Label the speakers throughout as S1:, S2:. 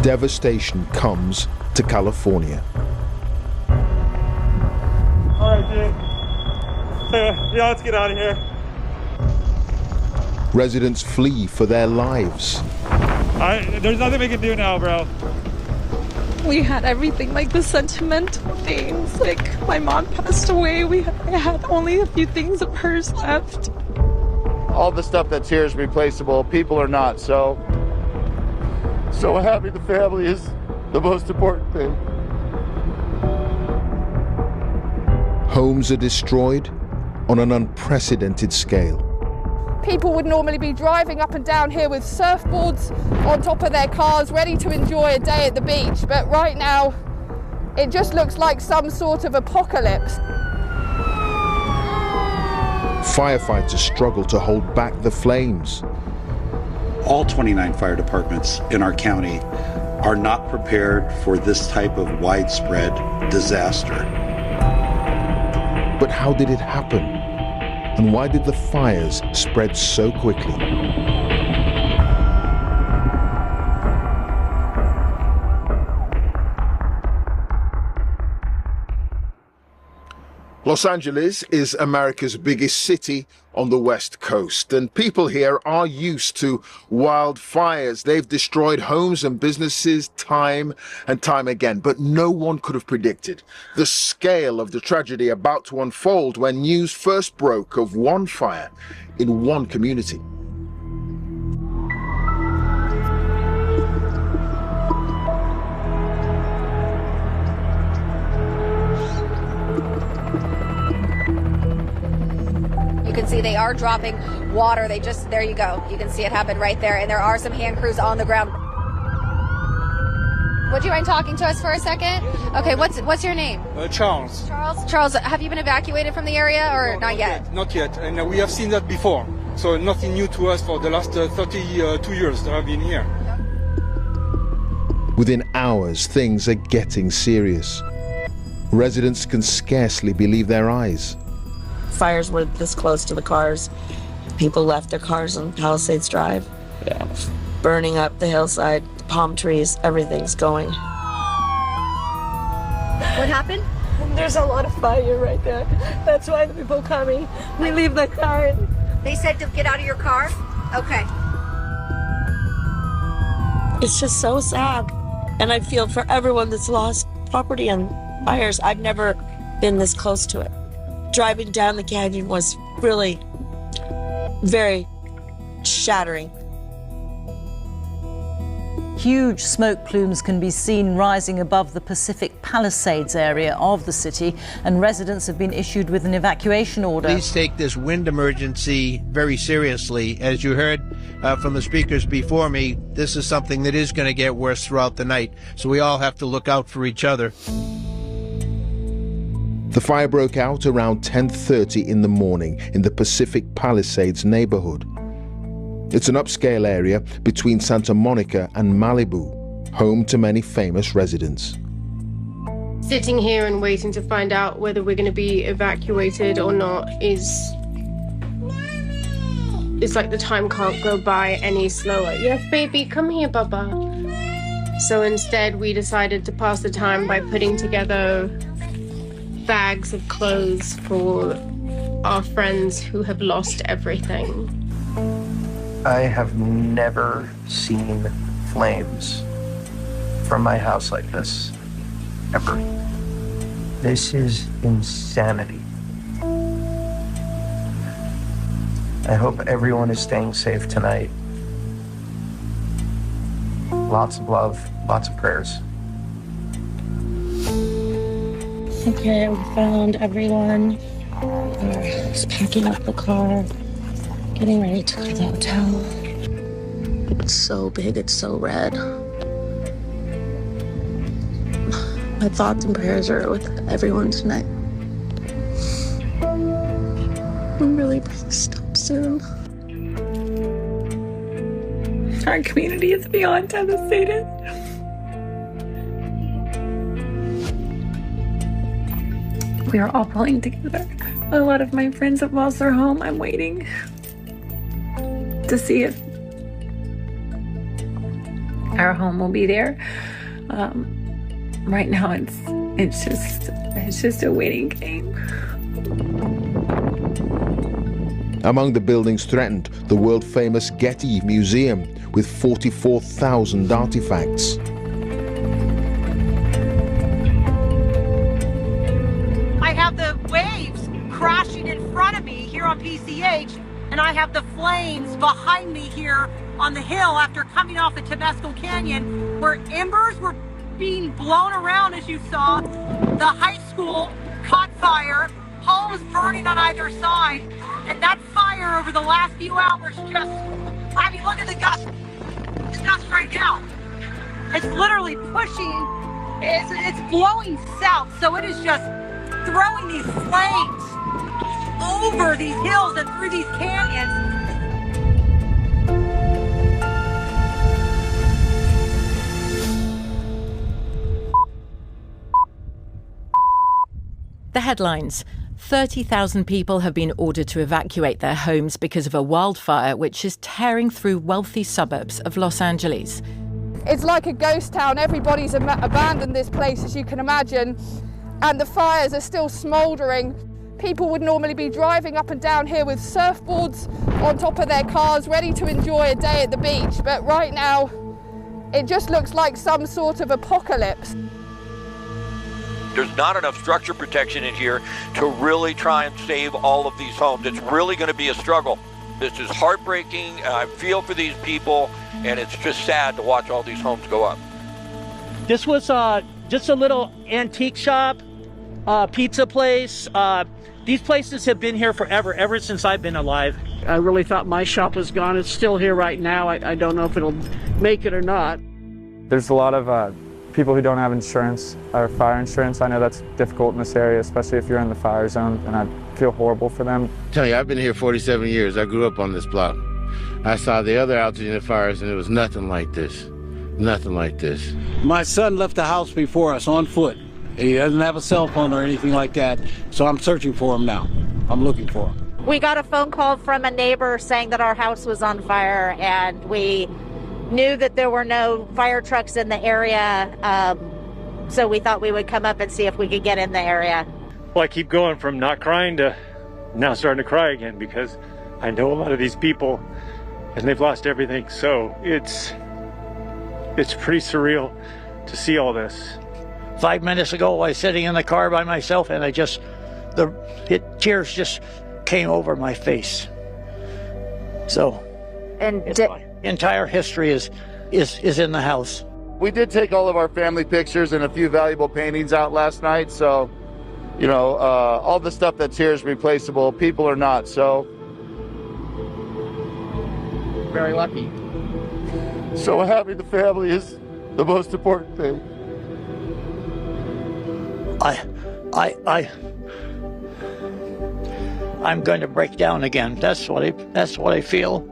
S1: devastation comes to California.
S2: All right, dude. Yeah, let's get out of here.
S1: Residents flee for their lives.
S2: There's nothing we can do now, bro.
S3: We had everything, like the sentimental things. Like my mom passed away. I had only a few things of hers left.
S4: All the stuff that's here is replaceable. People are not. So having the family is the most important thing.
S1: Homes are destroyed on an unprecedented scale.
S5: People would normally be driving up and down here with surfboards on top of their cars, ready to enjoy a day at the beach. But right now, it just looks like some sort of apocalypse.
S1: Firefighters struggle to hold back the flames.
S6: All 29 fire departments in our county are not prepared for this type of widespread disaster.
S1: But how did it happen? And why did the fires spread so quickly? Los Angeles is America's biggest city on the West Coast, and people here are used to wildfires. They've destroyed homes and businesses time and time again, but no one could have predicted the scale of the tragedy about to unfold when news first broke of one fire in one community.
S7: You can see they are dropping water. There you go. You can see it happen right there. And there are some hand crews on the ground. Would you mind talking to us for a second? Okay, what's your name?
S8: Charles.
S7: Charles, have you been evacuated from the area or
S8: No,
S7: not yet?
S8: Not yet. And we have seen that before. So nothing new to us for the last 32 years that I've been here.
S1: Within hours, things are getting serious. Residents can scarcely believe their eyes.
S3: Fires were this close to the cars. People left their cars on Palisades Drive. Yeah. Burning up the hillside, palm trees, everything's going.
S7: What happened?
S3: There's a lot of fire right there. That's why the people coming. We leave the car.
S7: They said to get out of your car? Okay.
S3: It's just so sad. And I feel for everyone that's lost property and fires. I've never been this close to it. Driving down the canyon was really very shattering.
S9: Huge smoke plumes can be seen rising above the Pacific Palisades area of the city, and residents have been issued with an evacuation order.
S10: Please take this wind emergency very seriously. As you heard from the speakers before me, this is something that is going to get worse throughout the night, so we all have to look out for each other.
S1: The fire broke out around 10:30 in the morning in the Pacific Palisades neighborhood. It's an upscale area between Santa Monica and Malibu, home to many famous residents.
S11: Sitting here and waiting to find out whether we're going to be evacuated or not it's like the time can't go by any slower. Yes, baby, come here, Baba. So instead, we decided to pass the time by putting together bags of clothes for our friends who have lost everything.
S12: I have never seen flames from my house like this, ever. This is insanity. I hope everyone is staying safe tonight. Lots of love, lots of prayers.
S3: Okay, we found everyone. We're just packing up the car, getting ready to go to the hotel. It's so big, it's so red. My thoughts and prayers are with everyone tonight. Really, please stop soon. Our community is beyond devastated. We are all pulling together. A lot of my friends have lost their home. I'm waiting to see if
S13: our home will be there. Right now, it's just a waiting game.
S1: Among the buildings threatened, the world-famous Getty Museum with 44,000 artifacts.
S14: I have the waves crashing in front of me here on PCH, and I have the flames behind me here on the hill after coming off the Temescal Canyon, where embers were being blown around, as you saw. The high school caught fire, homes burning on either side, and that fire over the last few hours just, I mean, look at the gust right now. It's literally pushing, it's blowing south, so it is just throwing these flames over these hills and through these canyons.
S15: The headlines. 30,000 people have been ordered to evacuate their homes because of a wildfire which is tearing through wealthy suburbs of Los Angeles.
S5: It's like a ghost town. Everybody's abandoned this place, as you can imagine, and the fires are still smouldering. People would normally be driving up and down here with surfboards on top of their cars, ready to enjoy a day at the beach, but right now it just looks like some sort of apocalypse.
S16: There's not enough structure protection in here to really try and save all of these homes. It's really going to be a struggle. This is heartbreaking. I feel for these people, and it's just sad to watch all these homes go up.
S17: This was just a little antique shop, pizza place. These places have been here forever, ever since I've been alive.
S18: I really thought my shop was gone. It's still here right now. I don't know if it'll make it or not.
S19: There's a lot of people who don't have insurance or fire insurance. I know that's difficult in this area, especially if you're in the fire zone, and I feel horrible for them.
S20: I tell you, I've been here 47 years. I grew up on this block. I saw the other altitude fires, and it was nothing like this. Nothing like this.
S18: My son left the house before us on foot. He doesn't have a cell phone or anything like that, so I'm searching for him now. I'm looking for him.
S21: We got a phone call from a neighbor saying that our house was on fire, and we knew that there were no fire trucks in the area, so we thought we would come up and see if we could get in the area.
S2: Well, I keep going from not crying to now starting to cry again, because I know a lot of these people and they've lost everything. So it's pretty surreal to see all this.
S18: 5 minutes ago, I was sitting in the car by myself, and tears just came over my face. So,
S21: and
S18: my entire history is in the house.
S4: We did take all of our family pictures and a few valuable paintings out last night, so, you know, all the stuff that's here is replaceable. People are not, so.
S18: Very lucky.
S4: So having the family is the most important thing.
S18: I'm going to break down again. That's what I feel.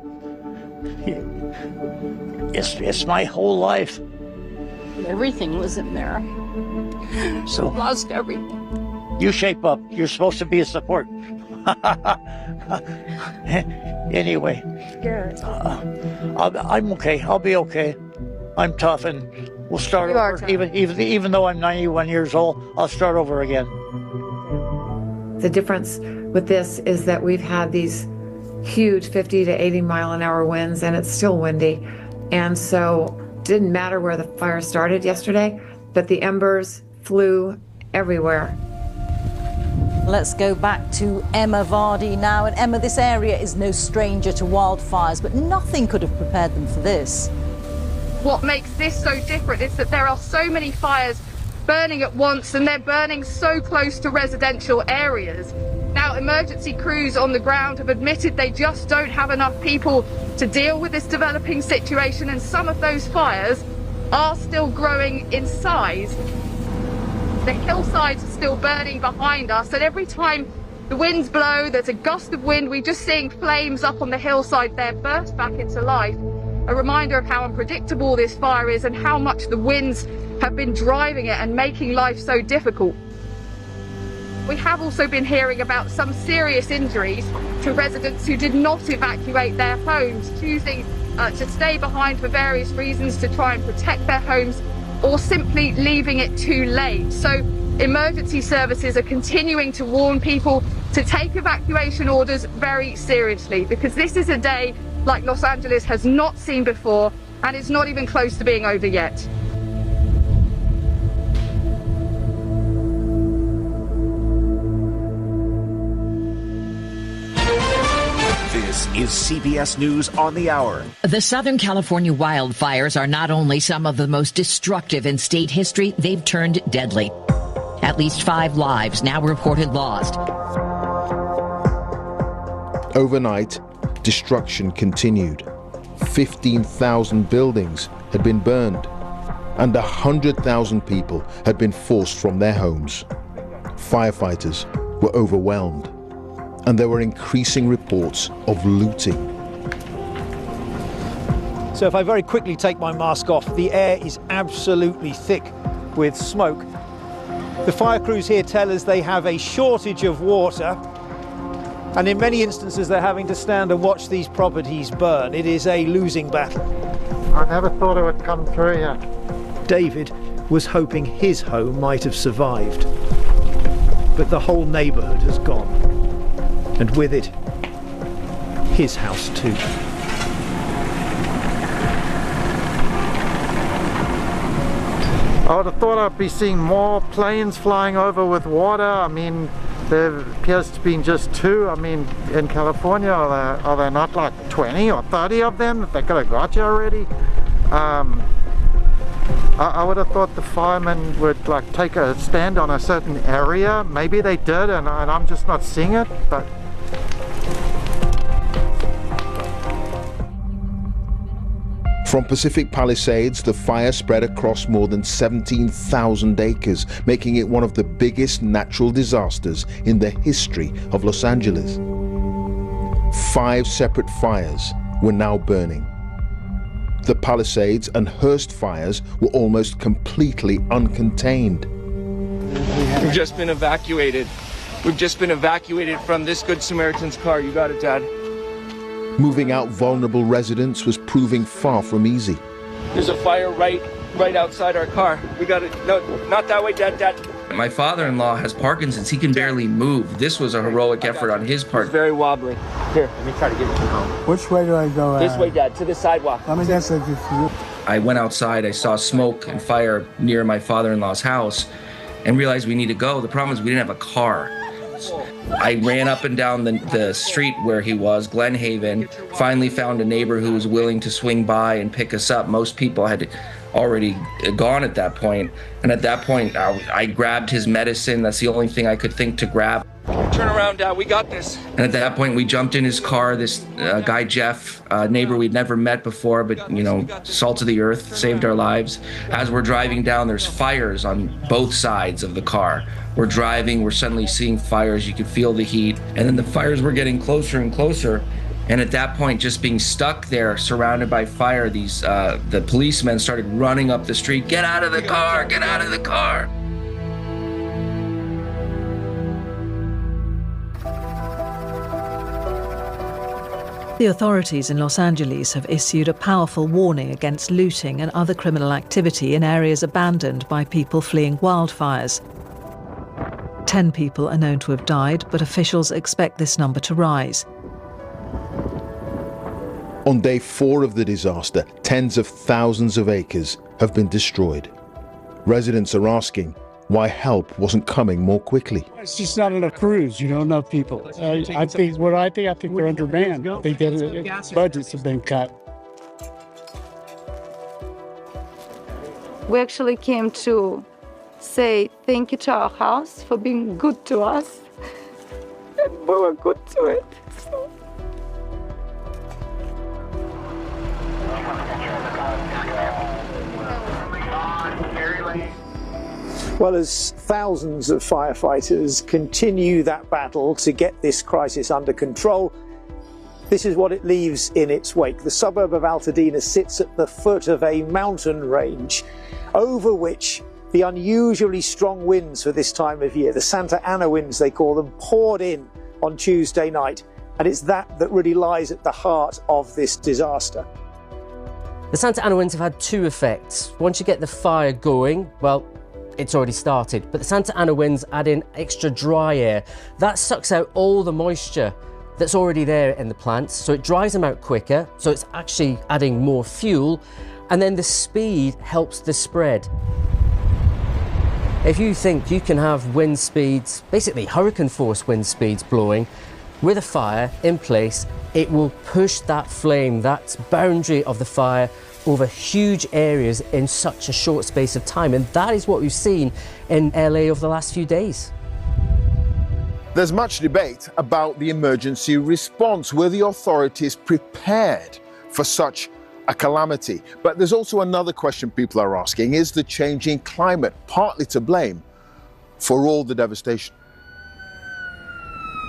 S18: It's my whole life.
S13: Everything was in there.
S18: So
S13: lost everything.
S18: You shape up. You're supposed to be a support. Anyway, I'm okay. I'll be okay. I'm tough, and we'll start over. Even though I'm 91 years old, I'll start over again.
S22: The difference with this is that we've had these huge 50 to 80 mile an hour winds, and it's still windy. And so it didn't matter where the fire started yesterday, but the embers flew everywhere.
S9: Let's go back to Emma Vardy now. And Emma, this area is no stranger to wildfires, but nothing could have prepared them for this.
S5: What makes this so different is that there are so many fires burning at once, and they're burning so close to residential areas. Now, emergency crews on the ground have admitted they just don't have enough people to deal with this developing situation, and some of those fires are still growing in size. The hillsides are still burning behind us, and every time the winds blow, there's a gust of wind, we're just seeing flames up on the hillside there burst back into life. A reminder of how unpredictable this fire is and how much the winds have been driving it and making life so difficult. We have also been hearing about some serious injuries to residents who did not evacuate their homes, choosing to stay behind for various reasons to try and protect their homes, or simply leaving it too late. So emergency services are continuing to warn people to take evacuation orders very seriously, because this is a day like Los Angeles has not seen before, and it's not even close to being over yet.
S6: This is CBS News on the Hour.
S8: The Southern California wildfires are not only some of the most destructive in state history, they've turned deadly. At least 5 lives now reported lost.
S1: Overnight, destruction continued. 15,000 buildings had been burned, and 100,000 people had been forced from their homes. Firefighters were overwhelmed, and there were increasing reports of looting.
S23: So if I very quickly take my mask off, the air is absolutely thick with smoke. The fire crews here tell us they have a shortage of water, and in many instances they're having to stand and watch these properties burn. It is a losing battle.
S24: I never thought it would come through here.
S23: David was hoping his home might have survived, but the whole neighborhood has gone, and with it, his house too.
S24: I would have thought I'd be seeing more planes flying over with water. I mean, there appears to be just 2. I mean, in California, are there not like 20 or 30 of them that they could have got you already? I would have thought the firemen would like take a stand on a certain area. Maybe they did, and I'm just not seeing it, but...
S1: From Pacific Palisades, the fire spread across more than 17,000 acres, making it one of the biggest natural disasters in the history of Los Angeles. 5 separate fires were now burning. The Palisades and Hearst fires were almost completely uncontained.
S25: We've just been evacuated. We've just been evacuated from this Good Samaritan's car. You got it, Dad.
S1: Moving out vulnerable residents was proving far from easy.
S25: There's a fire right outside our car. We got it. No, not that way, Dad.
S26: My father-in-law has Parkinson's. He can barely move. This was a heroic effort on his part.
S25: It's very wobbly. Here, let me try to get you home.
S24: Which way do I go?
S25: This way, Dad, to the sidewalk.
S26: I went outside. I saw smoke and fire near my father-in-law's house and realized we need to go. The problem is we didn't have a car. I ran up and down the street where he was, Glen Haven, finally found a neighbor who was willing to swing by and pick us up. Most people had already gone at that point. And at that point, I grabbed his medicine. That's the only thing I could think to grab.
S25: Turn around, Dad. We got this.
S26: And at that point, we jumped in his car. This guy, Jeff, a neighbor we'd never met before, but, you know, salt of the earth, saved our lives. As we're driving down, there's fires on both sides of the car. We're driving, we're suddenly seeing fires. You could feel the heat. And then the fires were getting closer and closer. And at that point, just being stuck there, surrounded by fire, the policemen started running up the street. Get out of the car, get out of the car.
S9: The authorities in Los Angeles have issued a powerful warning against looting and other criminal activity in areas abandoned by people fleeing wildfires. 10 people are known to have died, but officials expect this number to rise.
S1: On day 4 of the disaster, tens of thousands of acres have been destroyed. Residents are asking why help wasn't coming more quickly.
S27: It's just not enough crews, enough people. I think they're undermanned. I think that budgets have been cut.
S28: We actually came to say thank you to our house for being good to us. And we were good to it. So.
S23: Well, as thousands of firefighters continue that battle to get this crisis under control, this is what it leaves in its wake. The suburb of Altadena sits at the foot of a mountain range over which the unusually strong winds for this time of year, the Santa Ana winds they call them, poured in on Tuesday night. And it's that really lies at the heart of this disaster.
S3: The Santa Ana winds have had two effects. Once you get the fire going, well, it's already started, but the Santa Ana winds add in extra dry air. That sucks out all the moisture that's already there in the plants, so it dries them out quicker, so it's actually adding more fuel, and then the speed helps the spread. If you think you can have wind speeds, basically hurricane force wind speeds blowing, with a fire in place, it will push that flame, that boundary of the fire, over huge areas in such a short space of time. And that is what we've seen in LA over the last few days.
S1: There's much debate about the emergency response. Were the authorities prepared for such a calamity? But there's also another question people are asking. Is the changing climate partly to blame for all the devastation?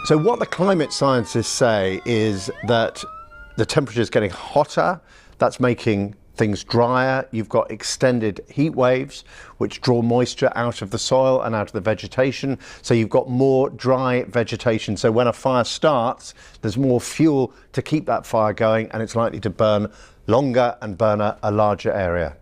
S7: So what the climate scientists say is that the temperature is getting hotter. That's making things drier. You've got extended heat waves, which draw moisture out of the soil and out of the vegetation. So you've got more dry vegetation. So when a fire starts, there's more fuel to keep that fire going, and it's likely to burn longer and burn a larger area.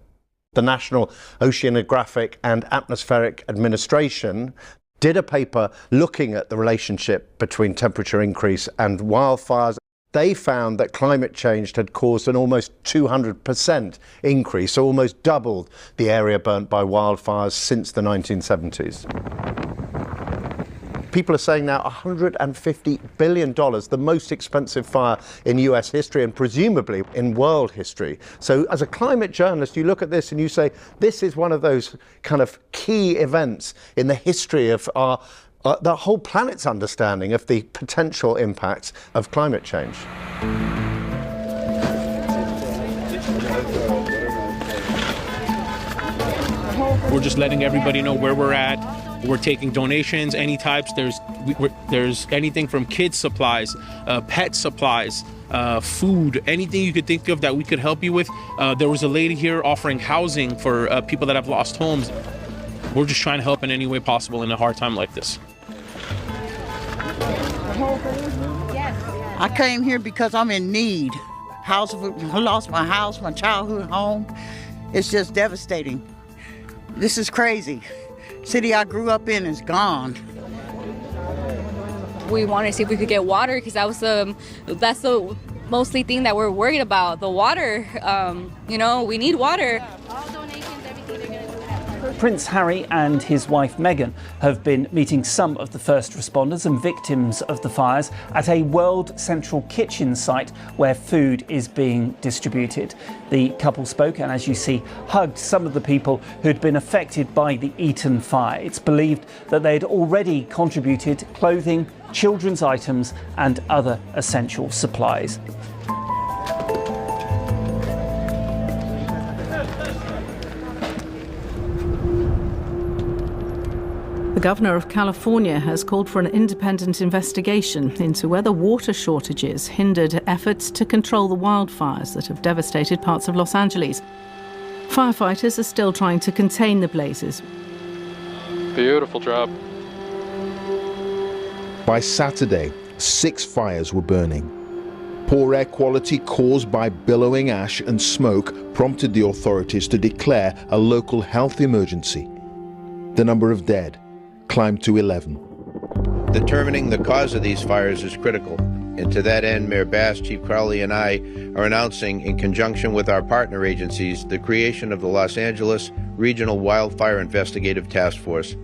S7: The National Oceanographic and Atmospheric Administration did a paper looking at the relationship between temperature increase and wildfires. They found that climate change had caused an almost 200% increase, so almost doubled the area burnt by wildfires since the 1970s. People are saying now $150 billion, the most expensive fire in US history and presumably in world history. So as a climate journalist, you look at this and you say, this is one of those kind of key events in the history of our the whole planet's understanding of the potential impacts of climate change.
S10: We're just letting everybody know where we're at. We're taking donations, any types. There's anything from kids supplies, pet supplies, food, anything you could think of that we could help you with. There was a lady here offering housing for people that have lost homes. We're just trying to help in any way possible in a hard time like this.
S11: I came here because I'm in need. I lost my house, my childhood home. It's just devastating. This is crazy. City I grew up in is gone.
S12: We wanted to see if we could get water because that's the mostly thing that we're worried about. The water, we need water.
S14: Prince Harry and his wife Meghan have been meeting some of the first responders and victims of the fires at a World Central Kitchen site where food is being distributed. The couple spoke and, as you see, hugged some of the people who'd been affected by the Eaton fire. It's believed that they'd already contributed clothing, children's items and other essential supplies.
S15: The Governor of California has called for an independent investigation into whether water shortages hindered efforts to control the wildfires that have devastated parts of Los Angeles. Firefighters are still trying to contain the blazes.
S16: Beautiful job.
S1: By Saturday, 6 fires were burning. Poor air quality caused by billowing ash and smoke prompted the authorities to declare a local health emergency. The number of dead climbed to 11.
S29: Determining the cause of these fires is critical, and to that end, Mayor Bass, Chief Crowley, and I are announcing, in conjunction with our partner agencies, the creation of the Los Angeles Regional Wildfire Investigative Task Force.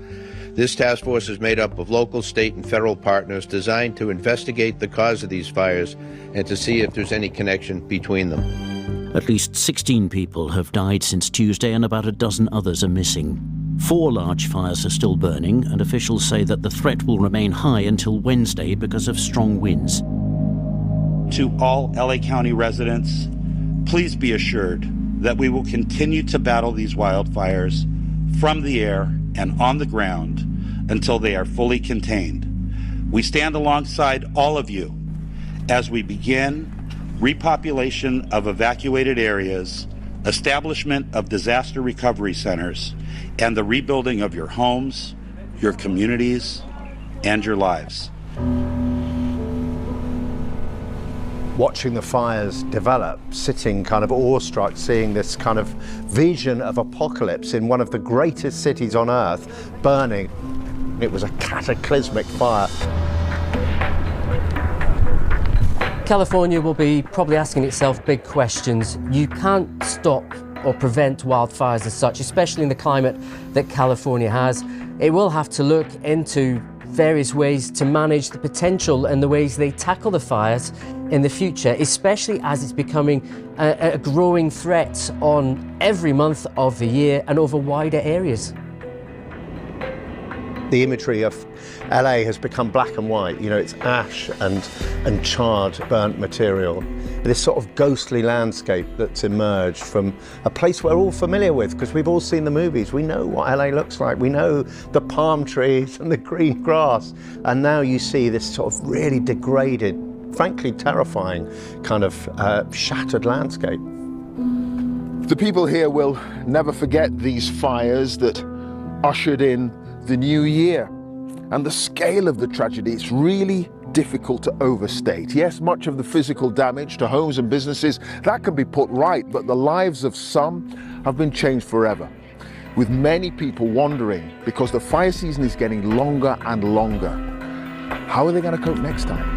S29: This task force is made up of local, state, and federal partners designed to investigate the cause of these fires and to see if there's any connection between them.
S30: At least 16 people have died since Tuesday and about a dozen others are missing. 4 large fires are still burning, and officials say that the threat will remain high until Wednesday because of strong winds.
S31: To all LA County residents, please be assured that we will continue to battle these wildfires from the air and on the ground until they are fully contained. We stand alongside all of you as we begin repopulation of evacuated areas, establishment of disaster recovery centers, and the rebuilding of your homes, your communities, and your lives.
S7: watching the fires develop, sitting kind of awestruck, seeing this kind of vision of apocalypse in one of the greatest cities on earth burning. It was a cataclysmic fire.
S3: California will be probably asking itself big questions. You can't stop or prevent wildfires as such, especially in the climate that California has. It will have to look into various ways to manage the potential and the ways they tackle the fires in the future, especially as it's becoming a growing threat on every month of the year and over wider areas.
S7: The imagery of LA has become black and white. You know, it's ash and charred, burnt material. This sort of ghostly landscape that's emerged from a place we're all familiar with because we've all seen the movies. We know what LA looks like. We know the palm trees and the green grass. And now you see this sort of really degraded, frankly terrifying kind of shattered landscape.
S1: The people here will never forget these fires that ushered in the new year. And the scale of the tragedy, it's really difficult to overstate. Yes, much of the physical damage to homes and businesses, that can be put right, but the lives of some have been changed forever, with many people wondering, because the fire season is getting longer and longer, how are they going to cope next time?